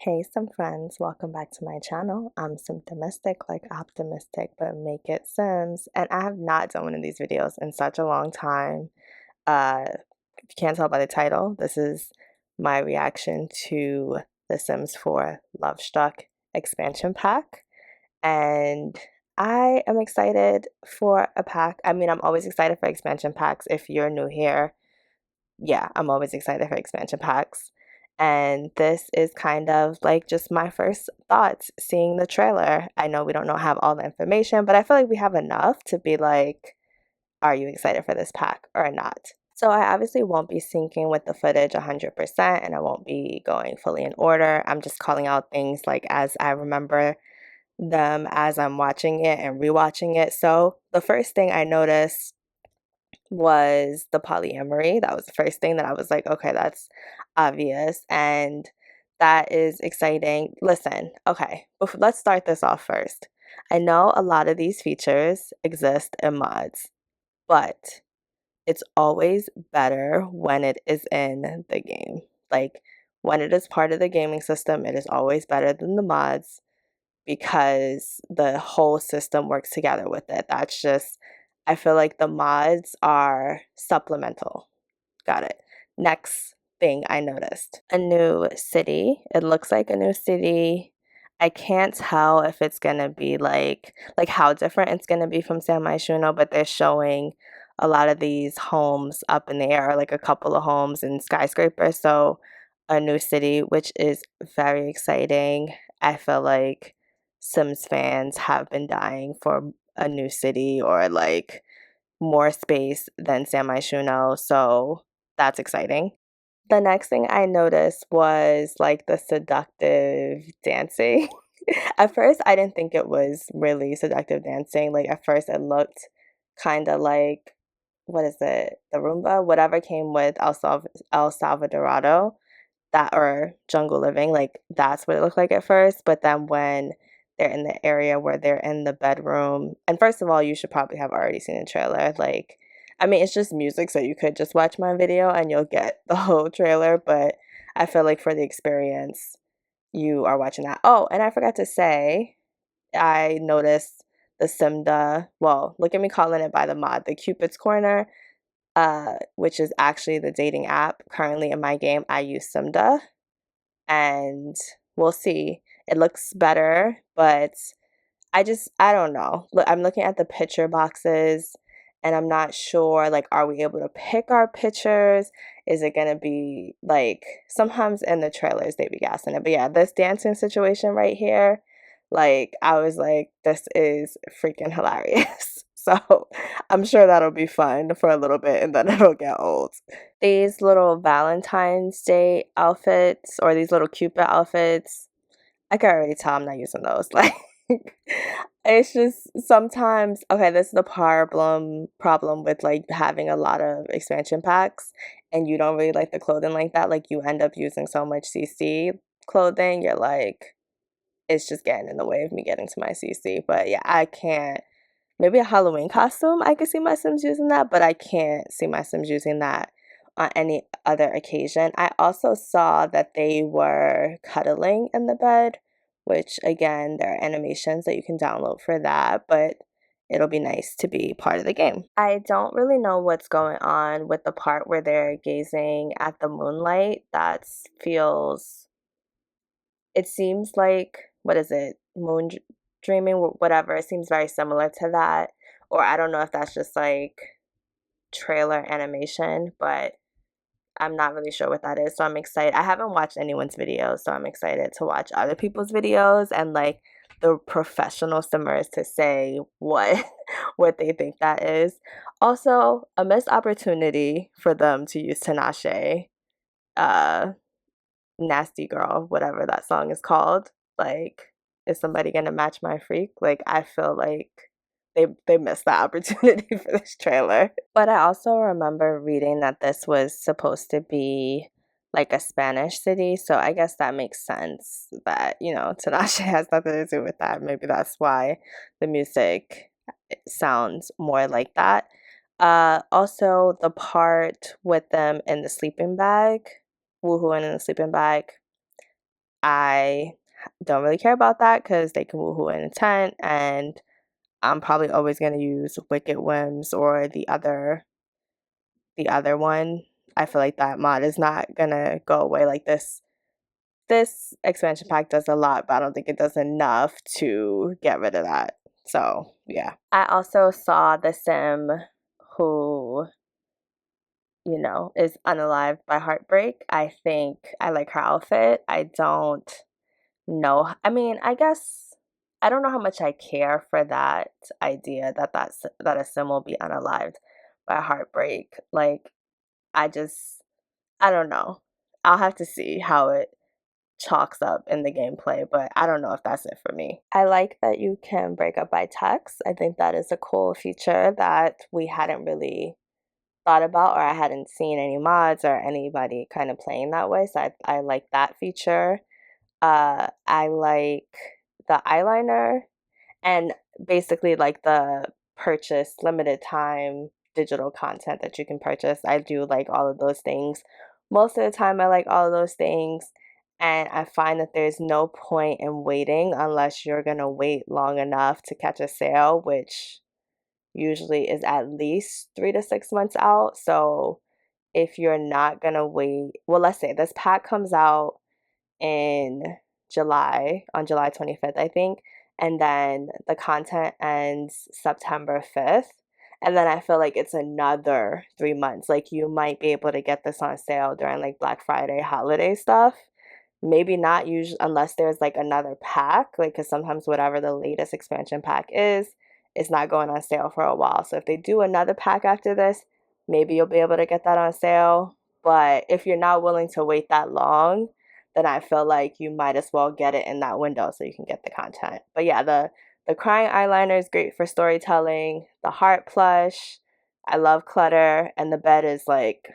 Hey, some friends, welcome back to my channel. I'm symptomistic, like optimistic, but make it Sims. And I have not done one of these videos in such a long time. If you can't tell by the title, this is my reaction to The Sims 4 Lovestruck Expansion Pack. And I am excited for a pack. I mean, I'm always excited for expansion packs. If you're new here, yeah, I'm always excited for expansion packs. And this is kind of like just my first thoughts seeing the trailer. I know we don't have all the information, but I feel like we have enough to be like, are you excited for this pack or not? So I obviously won't be syncing with the footage 100% and I won't be going fully in order. I'm just calling out things like as I remember them as I'm watching it and rewatching it. So the first thing I noticed was the polyamory. That was the first thing that I was like, okay, that's obvious. And that is exciting. Listen, okay, let's start this off first. I know a lot of these features exist in mods, but it's always better when it is in the game. Like when it is part of the gaming system, it is always better than the mods because the whole system works together with it. That's just, I feel like the mods are supplemental. Got it. Next thing I noticed, a new city. It looks like a new city. I can't tell if it's gonna be like how different it's gonna be from San Myshuno, but they're showing a lot of these homes up in the air, like a couple of homes and skyscrapers. So a new city, which is very exciting. I feel like Sims fans have been dying for a new city or like more space than San Myshuno, so that's exciting. The next thing I noticed was like the seductive dancing. At first, I didn't think it was really seductive dancing. Like at first, it looked kind of like what is it, the Roomba, whatever came with El Salvadorado, that or Jungle Living. Like that's what it looked like at first. But then when they're in the area where they're in the bedroom, and first of all, you should probably have already seen the trailer. Like, I mean, it's just music, so you could just watch my video and you'll get the whole trailer. But I feel like for the experience, you are watching that. Oh, and I forgot to say, I noticed the Simda. Well, look at me calling it by the mod, the Cupid's Corner, which is actually the dating app. Currently in my game, I use Simda, and we'll see. It looks better, but I don't know. Look, I'm looking at the picture boxes and I'm not sure, like, are we able to pick our pictures? Is it gonna be like sometimes in the trailers they be gassing it, but yeah, this dancing situation right here, like I was like, this is freaking hilarious. So I'm sure that'll be fun for a little bit and then it'll get old. These little Valentine's Day outfits or these little Cupid outfits, I can already tell I'm not using those. Like it's just sometimes okay, this is the problem with like having a lot of expansion packs and you don't really like the clothing like that. Like you end up using so much CC clothing, you're like, it's just getting in the way of me getting to my CC. But yeah, I can't. Maybe a Halloween costume, I could see my Sims using that, but I can't see my Sims using that on any other occasion. I also saw that they were cuddling in the bed, which again, there are animations that you can download for that, but it'll be nice to be part of the game. I don't really know what's going on with the part where they're gazing at the moonlight. That feels, it seems like, what is it, dreaming, whatever. It seems very similar to that. Or I don't know if that's just like trailer animation, but I'm not really sure what that is. So I'm excited. I haven't watched anyone's videos, so I'm excited to watch other people's videos and like the professional simmers to say what what they think that is. Also, a missed opportunity for them to use Tinashe, uh, Nasty Girl, whatever that song is called. Like, is somebody gonna match my freak? Like, I feel like they missed the opportunity for this trailer. But I also remember reading that this was supposed to be like a Spanish city, so I guess that makes sense that, you know, Tinashe has nothing to do with that. Maybe that's why the music sounds more like that. Also the part with them in the sleeping bag, woohooing in the sleeping bag. I don't really care about that because they can woohoo in intent, and I'm probably always gonna use Wicked Whims or the other one. I feel like that mod is not gonna go away. Like this expansion pack does a lot, but I don't think it does enough to get rid of that. So yeah. I also saw the sim who, is unalived by heartbreak. I think I like her outfit. I don't know. I mean, I guess I don't know how much I care for that idea that a sim will be unalived by heartbreak. Like, I don't know. I'll have to see how it chalks up in the gameplay, but I don't know if that's it for me. I like that you can break up by text. I think that is a cool feature that we hadn't really thought about, or I hadn't seen any mods or anybody kind of playing that way. So I like that feature. I like the eyeliner and basically like the purchase limited time digital content that you can purchase. I do like all of those things. Most of the time, I like all of those things. And I find that there's no point in waiting unless you're going to wait long enough to catch a sale, which usually is at least 3 to 6 months out. So if you're not going to wait, well, let's say this pack comes out in July, on July 25th, I think. And then the content ends September 5th. And then I feel like it's another 3 months. Like you might be able to get this on sale during like Black Friday holiday stuff. Maybe not usually unless there's like another pack, like because sometimes whatever the latest expansion pack is not going on sale for a while. So if they do another pack after this, maybe you'll be able to get that on sale. But if you're not willing to wait that long, then I feel like you might as well get it in that window so you can get the content. But yeah, the crying eyeliner is great for storytelling. The heart plush, I love clutter, and the bed is like,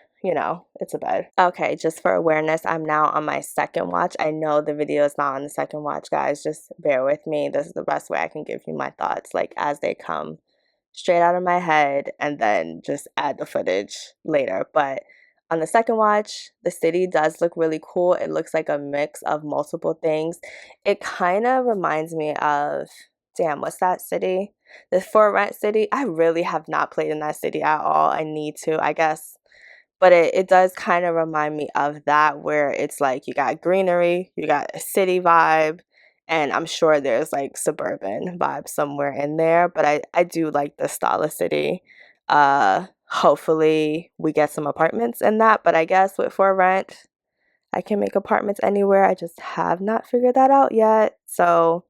it's a bed. Okay, just for awareness, I'm now on my second watch. I know the video is not on the second watch, guys. Just bear with me. This is the best way I can give you my thoughts, like as they come straight out of my head, and then just add the footage later. But on the second watch, the city does look really cool. It looks like a mix of multiple things. It kind of reminds me of, damn, what's that city? The For Rent city. I really have not played in that city at all. I need to, I guess. But it does kind of remind me of that, where it's like you got greenery, you got a city vibe, and I'm sure there's like suburban vibe somewhere in there. But I do like the style of city. Hopefully we get some apartments in that. But I guess with For Rent, I can make apartments anywhere. I just have not figured that out yet. So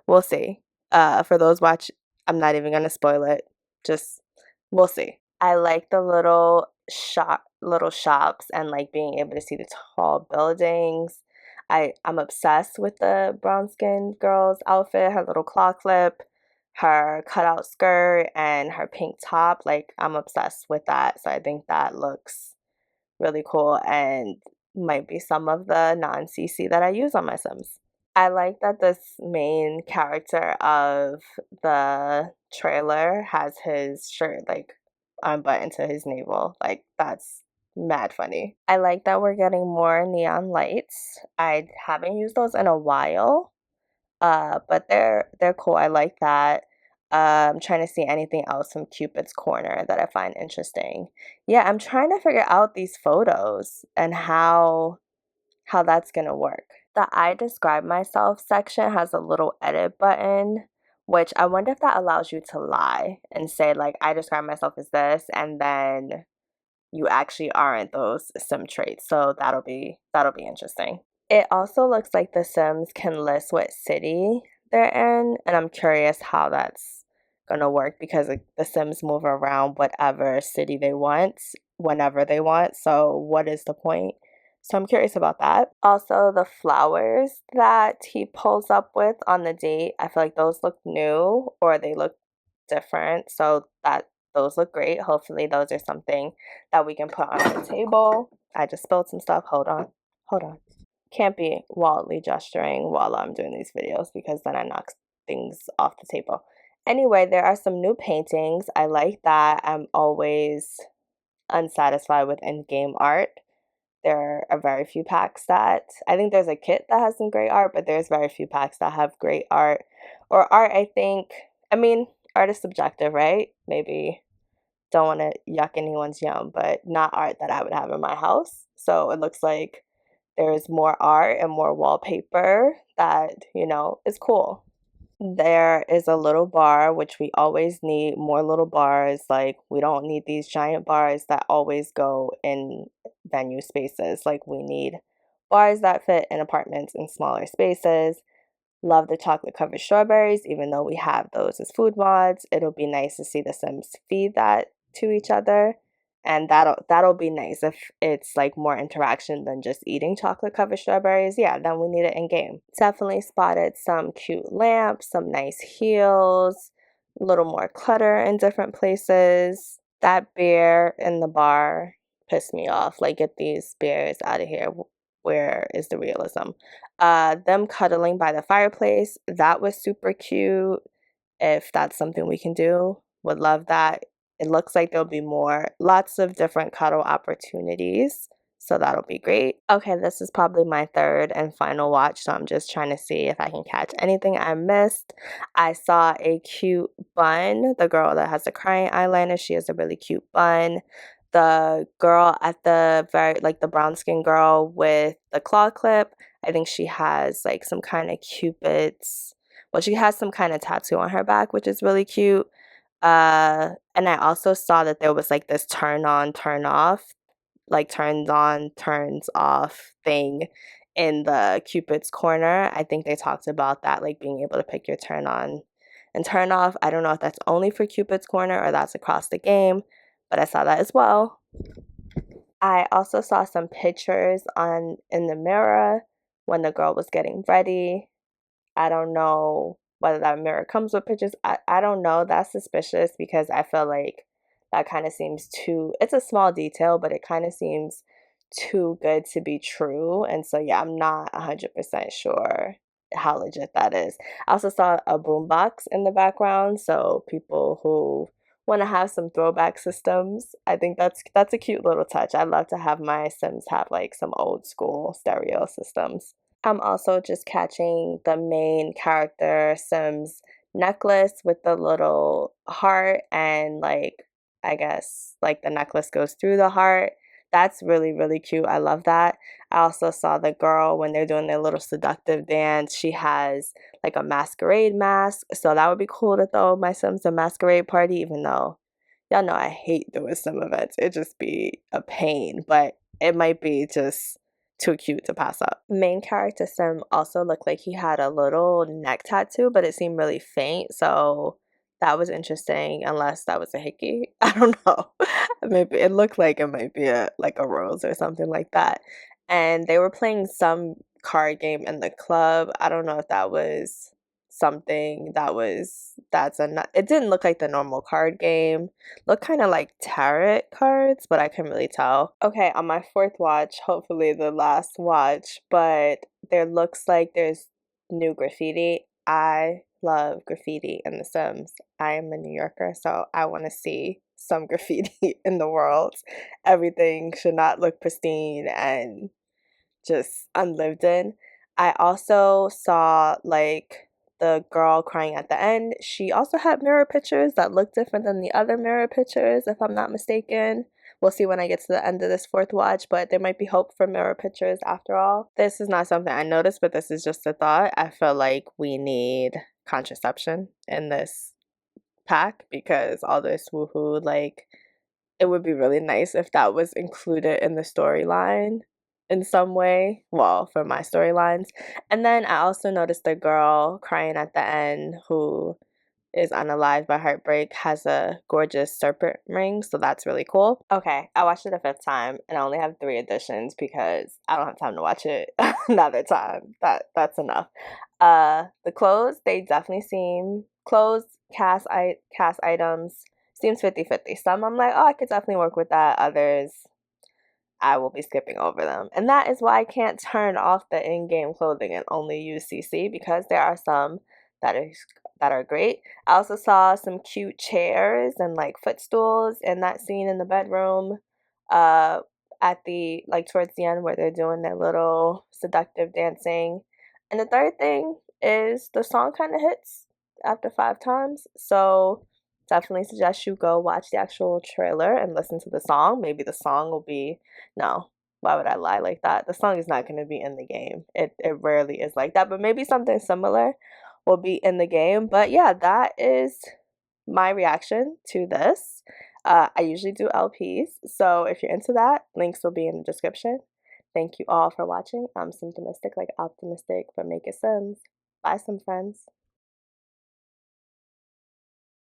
we'll see. For those watch, I'm not even gonna spoil it. Just we'll see. I like the little shops, and like being able to see the tall buildings. I'm obsessed with the brown skinned girl's outfit, her little claw clip, her cutout skirt, and her pink top. Like I'm obsessed with that. So I think that looks really cool and might be some of the non-CC that I use on my Sims. I like that this main character of the trailer has his shirt like unbuttoned to his navel. Like that's mad funny. I like that we're getting more neon lights. I haven't used those in a while. But they're cool. I like that. I'm trying to see anything else from Cupid's Corner that I find interesting. Yeah, I'm trying to figure out these photos and how that's gonna work. The I describe myself section has a little edit button, which I wonder if that allows you to lie and say like I describe myself as this, and then you actually aren't those sim traits. So that'll be interesting. It also looks like the Sims can list what city they're in, and I'm curious how that's gonna work because the Sims move around whatever city they want, whenever they want. So what is the point? So I'm curious about that. Also, the flowers that he pulls up with on the date, I feel like those look new or they look different. So that those look great. Hopefully those are something that we can put on the table. I just spilled some stuff. Hold on. Hold on. Can't be wildly gesturing while I'm doing these videos because then I knock things off the table. Anyway, there are some new paintings. I like that. I'm always unsatisfied with in-game art. there are very few packs that, I think there's a kit that has some great art, but there's very few packs that have great art. Or art, I think, I mean, art is subjective, right? Maybe don't want to yuck anyone's yum, but not art that I would have in my house. So it looks like there's more art and more wallpaper that, is cool. There is a little bar, which we always need more little bars. Like, we don't need these giant bars that always go in venue spaces. Like, we need bars that fit in apartments in smaller spaces. Love the chocolate covered strawberries, even though we have those as food mods. It'll be nice to see the Sims feed that to each other. And that'll be nice if it's like more interaction than just eating chocolate covered strawberries. Yeah, then we need it in game. Definitely spotted some cute lamps, some nice heels, a little more clutter in different places. That bear in the bar pissed me off. Like, get these bears out of here. Where is the realism? Them cuddling by the fireplace, that was super cute. If that's something we can do, would love that. It looks like there'll be lots of different cuddle opportunities, so that'll be great. Okay, this is probably my third and final watch, so I'm just trying to see if I can catch anything I missed. I saw a cute bun. The girl that has the crying eyeliner, she has a really cute bun. The girl at the very, like the brown skin girl with the claw clip, I think she has like some kind of Cupid's, well, she has some kind of tattoo on her back, which is really cute. And I also saw that there was like this turn on, turn off, like turns on, turns off thing in the Cupid's corner. I think they talked about that, like being able to pick your turn on and turn off. I don't know if that's only for Cupid's corner or that's across the game, but I saw that as well. I also saw some pictures in the mirror when the girl was getting ready. I don't know whether that mirror comes with pictures. I don't know. That's suspicious because I feel like that kind of seems too, it's a small detail, but it kind of seems too good to be true. And so, yeah, I'm not 100% sure how legit that is. I also saw a boombox in the background. So people who want to have some throwback systems, I think that's a cute little touch. I'd love to have my Sims have like some old school stereo systems. I'm also just catching the main character Sim's necklace with the little heart, and like, I guess like the necklace goes through the heart. That's really, really cute. I love that. I also saw the girl when they're doing their little seductive dance. She has like a masquerade mask. So that would be cool to throw my Sims a masquerade party, even though y'all know I hate doing Sim events. It just be a pain, but it might be just too cute to pass up. Main character Sim also looked like he had a little neck tattoo, but it seemed really faint, so that was interesting, unless that was a hickey. I don't know. Maybe it looked like it might be a rose or something like that. And they were playing some card game in the club. I don't know if that was something it didn't look like the normal card game. Looked kind of like tarot cards, but I couldn't really tell. Okay, on my fourth watch, hopefully the last watch, but there looks like there's new graffiti. I love graffiti in The Sims. I am a New Yorker, so I want to see some graffiti in the world. Everything should not look pristine and just unlived in. I also saw like the girl crying at the end. She also had mirror pictures that looked different than the other mirror pictures, if I'm not mistaken. We'll see when I get to the end of this fourth watch, but there might be hope for mirror pictures after all. This is not something I noticed, but this is just a thought. I feel like we need contraception in this pack because all this woohoo, like, it would be really nice if that was included in the storyline in some way. Well, for my storylines. And then I also noticed the girl crying at the end who is unalived by heartbreak has a gorgeous serpent ring, so that's really cool. Okay, I watched it a fifth time and I only have 3 editions because I don't have time to watch it another time. That's enough. The clothes, they definitely seem clothes, cast items seems 50-50. Some I'm like, oh, I could definitely work with that. Others I will be skipping over them. And that is why I can't turn off the in-game clothing and only use CC, because there are some that are great. I also saw some cute chairs and like footstools in that scene in the bedroom. at the like towards the end where they're doing their little seductive dancing. And the third thing is the song kind of hits after 5 times. So definitely suggest you go watch the actual trailer and listen to the song. Maybe the song will be no. Why would I lie like that? The song is not going to be in the game. It rarely is like that, but maybe something similar will be in the game. But yeah, that is my reaction to this. I usually do LPs, so if you're into that, links will be in the description. Thank you all for watching. I'm Symptomistic, like optimistic, but make it sense. Bye, some friends.